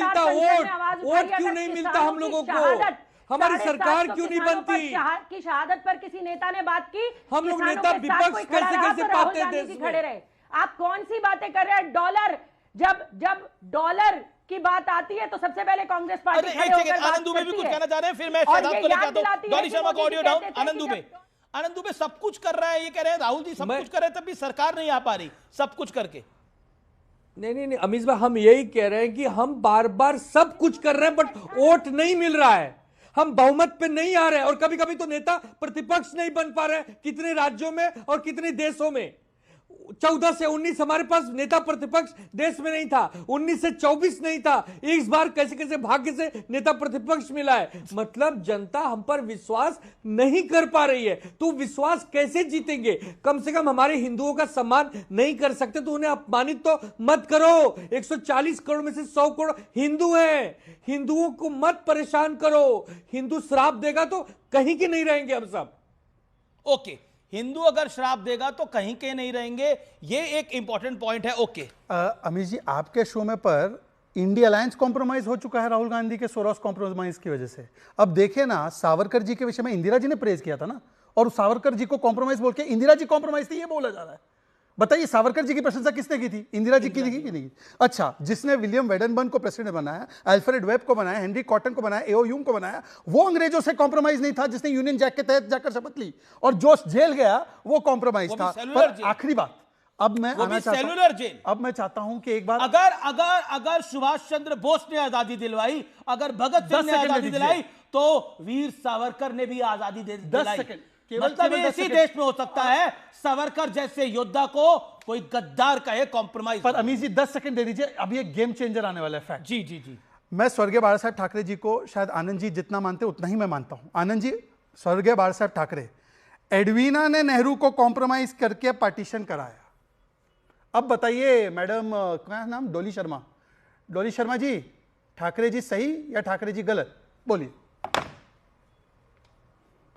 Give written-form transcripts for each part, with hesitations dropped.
मिलता वोट क्यों नहीं मिलता हम लोगों को? हमारी सरकार क्यों नहीं बनती? की शहादत पर किसी नेता ने बात की? हम लोग नेता विपक्ष कैसे पाते हैं देश खड़े रहे? आप कौन सी बातें कर रहे हैं? डॉलर, जब डॉलर की बात आती है तो सबसे पहले कांग्रेस पार्टी खड़े होकर आनंद दुबे भी कुछ कहना चाह रहे हैं, फिर मैं शहजाद को लेकर आता हूं। डॉली शर्मा को ऑडियो डाउन। आनंद दुबे सब कुछ कर रहा है, ये कह रहे हैं राहुल जी सब कुछ कर रहे हैं, तब भी सरकार नहीं आ पा रही सब कुछ करके। नहीं अमीश भाई, हम यही कह रहे हैं कि हम बार बार सब कुछ कर रहे हैं बट वोट नहीं मिल रहा है, हम बहुमत पे नहीं आ रहे हैं, और कभी कभी तो नेता प्रतिपक्ष नहीं बन पा रहे हैं कितने राज्यों में और कितने देशों में। 14 से 19 हमारे पास नेता प्रतिपक्ष देश में नहीं था, 19 से 24 नहीं था, इस बार कैसे कैसे भाग्य से नेता प्रतिपक्ष मिला है। मतलब जनता हम पर विश्वास नहीं कर पा रही है, तो विश्वास कैसे जीतेंगे? कम से कम हमारे हिंदुओं का सम्मान नहीं कर सकते तो उन्हें अपमानित तो मत करो। 140 करोड़ में से 100 करोड़ हिंदू हैं, हिंदुओं को मत परेशान करो। हिंदू श्राप देगा तो कहीं के नहीं रहेंगे हम सब। ओके, हिंदू अगर श्राप देगा तो कहीं के नहीं रहेंगे, ये एक इंपॉर्टेंट पॉइंट है। ओके अमीश जी, आपके शो में पर इंडिया अलायंस कॉम्प्रोमाइज हो चुका है राहुल गांधी के सोरस कॉम्प्रोमाइज की वजह से। अब देखे ना, सावरकर जी के विषय में इंदिरा जी ने प्रेज किया था ना, और सावरकर जी को कॉम्प्रोमाइज बोल के इंदिरा जी कॉम्प्रोमाइज थी, ये बोला जा रहा है। बताइए, सावरकर जी की प्रशंसा किसने की थी? इंदिरा जी की थी कि नहीं? अच्छा, जिसने विलियम वेडनबर्न को प्रेसिडेंट बनाया, अल्फ्रेड वेब को बनाया, हेनरी कॉटन को बनाया, एओ यूंग को बनाया, वो अंग्रेजों से कॉम्प्रोमाइज नहीं था जिसने यूनियन जैक के तहत जाकर शपथ ली, और जो जेल गया वो कॉम्प्रोमाइज था। पर आखिरी बात, अब मैं चाहता हूं कि एक बार अगर सुभाष चंद्र बोस ने आजादी दिलवाई, अगर भगत सिंह ने आजादी दिलाई, तो वीर सावरकर ने भी आजादी दिलाई। मतलब इसी देश में हो सकता है सावरकर जैसे योद्धा को कोई गद्दार कहे कॉम्प्रोमाइज। पर अमीश जी 10 सेकंड दे दीजिए, अभी एक गेम चेंजर आने वाला है। फैक्ट जी मैं स्वर्गीय बाला साहब ठाकरे जी को शायद आनंद जी जितना मानते उतना ही मैं मानता हूं। आनंद जी, स्वर्गीय बाला साहब ठाकरे, एडवीना ने नेहरू को कॉम्प्रोमाइज करके पार्टीशन कराया। अब बताइए मैडम, क्या नाम, डॉली शर्मा जी, ठाकरे जी सही या ठाकरे जी गलत? बोलिए।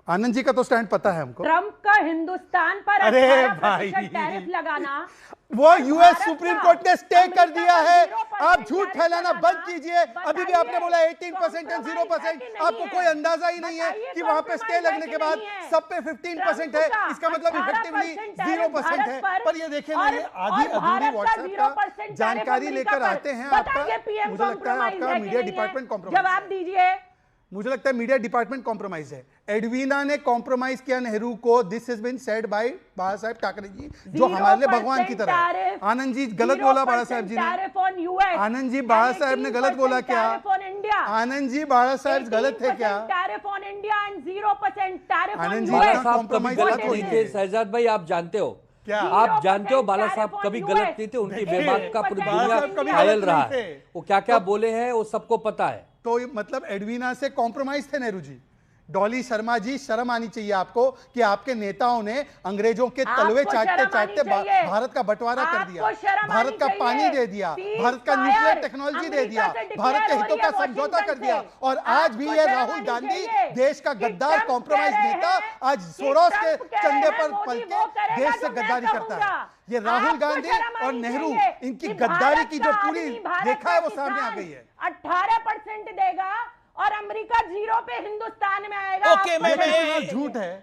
आनंद जी का तो स्टैंड पता है हमको। ट्रंप का हिंदुस्तान पर 18% टैरिफ लगाना, वो यूएस सुप्रीम कोर्ट ने स्टे कर दिया है। आप झूठ फैलाना बंद कीजिए। अभी भी आपने बोला 18% एंड 0%, आपको कोई अंदाजा ही नहीं है कि वहां पे स्टे लगने के बाद सब पे 15% है, इसका मतलब इफेक्टिवली 0% है। पर ये देखिए ना, ये आधी अधूरी व्हाट्सएप का जानकारी लेकर आते हैं आपका। मुझे लगता है आपका मीडिया डिपार्टमेंट कॉम्प्रोमाइज। जवाब दीजिए। मुझे लगता है मीडिया डिपार्टमेंट कॉम्प्रोमाइज है। एडवीना ने कॉम्प्रोमाइज किया नेहरू को। This has been said by Bala Saheb Thackeray जी, जो हमारे लिए भगवान की तरह है। आनंद जी गलत बोला बाला साहब जी ने। आनंद जी, बाला साहब ने गलत बोला क्या? आनंद जी, बाला साहब गलत थे क्या? आनंद जी, बाला साहब कभी गलत नहीं थे। शहजाद भाई, आप जानते हो क्या? आप जानते हो बाला साहब कभी गलत नहीं थे, उनकी बेबाक का पूरी दुनिया घायल रहा है। वो क्या क्या बोले हैं वो सबको पता है। तो मतलब एडवीना से कॉम्प्रोमाइज थे नेहरू जी। डॉली शर्मा जी, शर्म आनी चाहिए आपको कि आपके नेताओं ने अंग्रेजों के तलवे चाटते चाटते भारत का बंटवारा कर दिया, भारत का पानी दे दिया, भारत का न्यूक्लियर टेक्नोलॉजी दे दिया, भारत के हितों का समझौता कर दिया। और आज भी ये राहुल गांधी, देश का गद्दार कॉम्प्रोमाइज नेता, आज सोरोस के चंदे पर पल के देश से गद्दारी करता है। ये राहुल गांधी और नेहरू, इनकी गद्दारी की जो पूरी देखा है वो सामने आ गई है। 18% देगा और अमेरिका 0 पे हिंदुस्तान में आएगा। ओके, मैं झूठ है।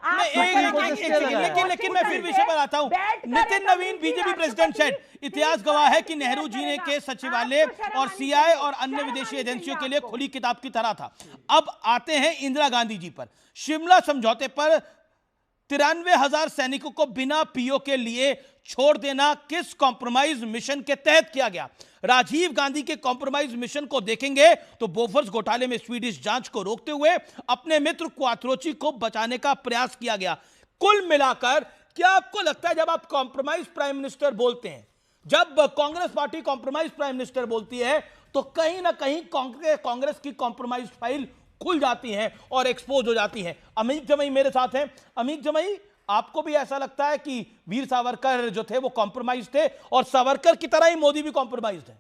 लेकिन मैं फिर विषय पर आता हूं। नितिन नवीन, बीजेपी प्रेसिडेंट सेड, इतिहास गवाह है कि नेहरू जी ने के सचिवालय और सीआई और अन्य विदेशी एजेंसियों के लिए खुली किताब की तरह था। अब आते हैं इंदिरा गांधी जी पर। शिमला समझौते पर 93,000 सैनिकों को बिना पीओ के लिए छोड़ देना किस कॉम्प्रोमाइज मिशन के तहत किया गया? राजीव गांधी के कॉम्प्रोमाइज मिशन को देखेंगे तो बोफर्स घोटाले में स्वीडिश जांच को रोकते हुए अपने मित्र क्वात्रोची को बचाने का प्रयास किया गया। कुल मिलाकर क्या आपको लगता है, जब आप कॉम्प्रोमाइज प्राइम मिनिस्टर बोलते हैं, जब Congress party compromise prime minister बोलती है, तो कहीं ना कहीं कांग्रेस की कॉम्प्रोमाइज फाइल खुल जाती है और एक्सपोज हो जाती है? अमित जमई मेरे साथ हैं। अमित जमई, आपको भी ऐसा लगता है कि वीर सावरकर जो थे वो कॉम्प्रोमाइज थे और सावरकर की तरह ही मोदी भी कॉम्प्रोमाइज है?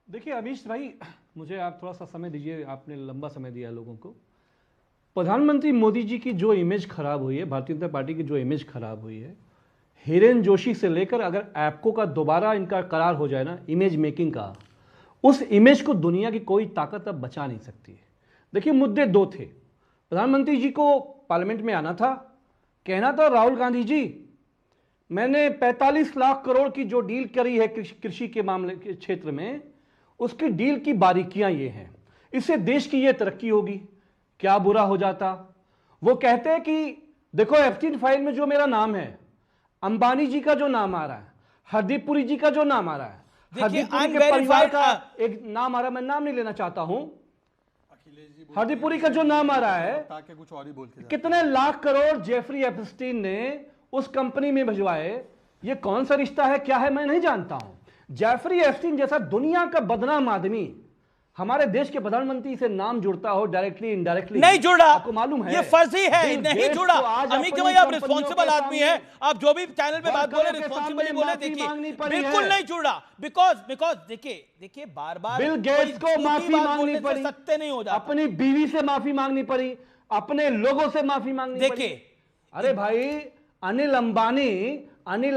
देखिए अमीश भाई, मुझे आप थोड़ा सा समय दीजिए, आपने लंबा समय दिया लोगों को। प्रधानमंत्री मोदी जी की जो इमेज खराब हुई है, भारतीय जनता पार्टी की जो इमेज खराब हुई है, हिरेन जोशी से लेकर अगर एप्को का दोबारा इनका करार हो जाए ना इमेज मेकिंग का, उस इमेज को दुनिया की कोई ताकत अब बचा नहीं सकती। देखिए मुद्दे दो थे। प्रधानमंत्री जी को पार्लियामेंट में आना था, कहना था राहुल गांधी जी मैंने 45 लाख करोड़ की जो डील करी है कृषि के मामले के क्षेत्र में, उसकी डील की बारीकियां ये हैं, इससे देश की ये तरक्की होगी। क्या बुरा हो जाता? वो कहते हैं कि देखो एप्स्टीन फाइल में जो मेरा नाम है, अंबानी जी का जो नाम आ रहा है, हरदीप पुरी जी का जो नाम आ रहा है, हरदीप पुरी के परिवार का एक नाम आ रहा है, मैं नाम नहीं लेना चाहता हूं, हरदीप पुरी का जो नाम आ रहा है, कुछ और ही बोल के कितने लाख करोड़ जेफरी एप्स्टीन ने उस कंपनी में भिजवाए, ये कौन सा रिश्ता है, क्या है, मैं नहीं जानता हूं। जेफरी एप्स्टीन जैसा दुनिया का बदनाम आदमी हमारे देश के प्रधानमंत्री से नाम जुड़ता हो डायरेक्टली इनडायरेक्टली, नहीं जुड़ा, आपको मालूम है ये फर्जी है, नहीं जुड़ा। अमित भाई आप रिस्पॉन्सिबल आदमी हैं, आप जो भी चैनल पे बात बोले रिस्पॉन्सिबली बोले। देखिए बिल्कुल नहीं जुड़ा, बिकॉज देखिए बार बार बिल गेट्स को माफी मांगनी पड़ी, सत्य नहीं हो जाता, अपनी बीवी से माफी मांगनी पड़ी, अपने लोगों से माफी मांगनी पड़ी। देखिए अरे भाई अनिल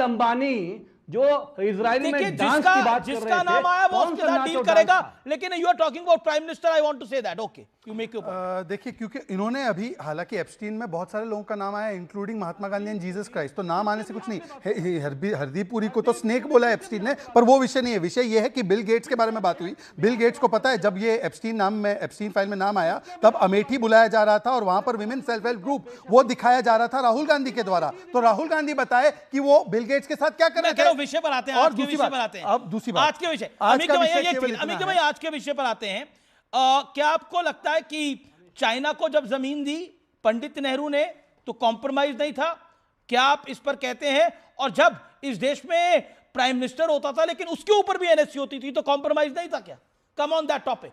अंबानी जो इजराइल में डांस की बात कर रहे थे, जिसका नाम आया वो उसके साथ डील करेगा, लेकिन you are talking about prime minister, I want to say that, okay you make your point. देखिए क्योंकि इन्होंने अभी, हालांकि एप्स्टीन में बहुत सारे लोगों का नाम आया including Mahatma Gandhi and Jesus Christ, तो नाम आने से कुछ नहीं। हरदीप पुरी को तो स्नेक बोला है एप्स्टीन ने, पर वो विषय नहीं है। विषय ये है कि बिल गेट्स के बारे में बात हुई। बिल गेट्स को पता है जब ये एप्स्टीन फाइल में नाम आया तब अमेठी बुलाया जा रहा था और वहां पर विमेन सेल्फ हेल्प ग्रुप वो दिखाया जा रहा था राहुल गांधी के द्वारा। तो राहुल गांधी बताए कि वो बिल गेट्स के साथ क्या कर रहे थे। विषय पर आते हैं, और दूसरी बात, अब दूसरी बात आज के विषय, अमित भाई आज के विषय पर आते हैं। क्या आपको लगता है कि चाइना को जब जमीन दी पंडित नेहरू ने तो कॉम्प्रोमाइज नहीं था? क्या आप इस पर कहते हैं? और जब इस देश में प्राइम मिनिस्टर होता था लेकिन उसके ऊपर भी एनएससी होती थी तो कॉम्प्रोमाइज नहीं था क्या? Come on that topic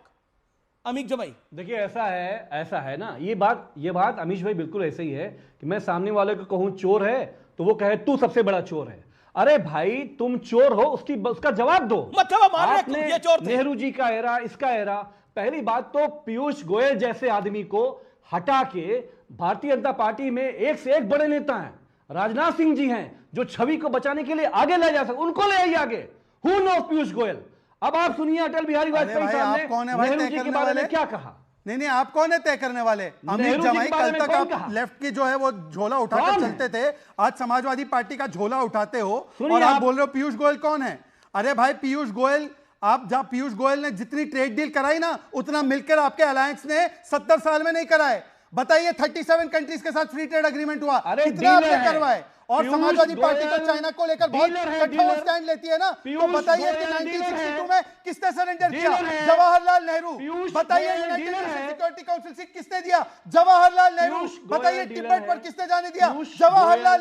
Amit भाई। देखिए ऐसा है ना, ये बात अमीश भाई बिल्कुल ऐसे ही है कि मैं सामने वाले को कहूं चोर है तो वो कहे तू सबसे बड़ा चोर है। अरे भाई तुम चोर हो, उसका जवाब दो। मतलब आपने ये चोर थे। नेहरू जी का एरा, इसका एरा। पहली बात तो पीयूष गोयल जैसे आदमी को हटा के भारतीय जनता पार्टी में एक से एक बड़े नेता हैं, राजनाथ सिंह जी हैं जो छवि को बचाने के लिए आगे ले जा सकते, उनको ले आइए आगे। Who knows Piyush Goyal? अब आप सुनिए अटल बिहारी वाजपेयी साहब ने नेहरू जी के बारे में क्या कहा। नहीं आप कौन है तय करने वाले? अमित जमाई कल तक आप लेफ्ट की जो है वो झोला उठाकर चलते थे, आज समाजवादी पार्टी का झोला उठाते हो और आप बोल रहे हो पीयूष गोयल कौन है? अरे भाई पीयूष गोयल, आप जब पीयूष गोयल ने जितनी ट्रेड डील कराई ना उतना मिलकर आपके अलायंस ने 70 साल में नहीं कराए। बताइए 37 कंट्रीज के साथ फ्री ट्रेड एग्रीमेंट हुआ, कितना आपने करवाए? और समाजवादी पार्टी तो चाइना को लेकर बहुत कठोर स्टैंड लेती है ना, तो बताइए कि 1962 में किसने सरेंडर किया? जवाहरलाल नेहरू। बताइए United nation security council seat किसने दिया? जवाहरलाल नेहरू। बताइए तिब्बत पर किसने जाने दिया? जवाहरलाल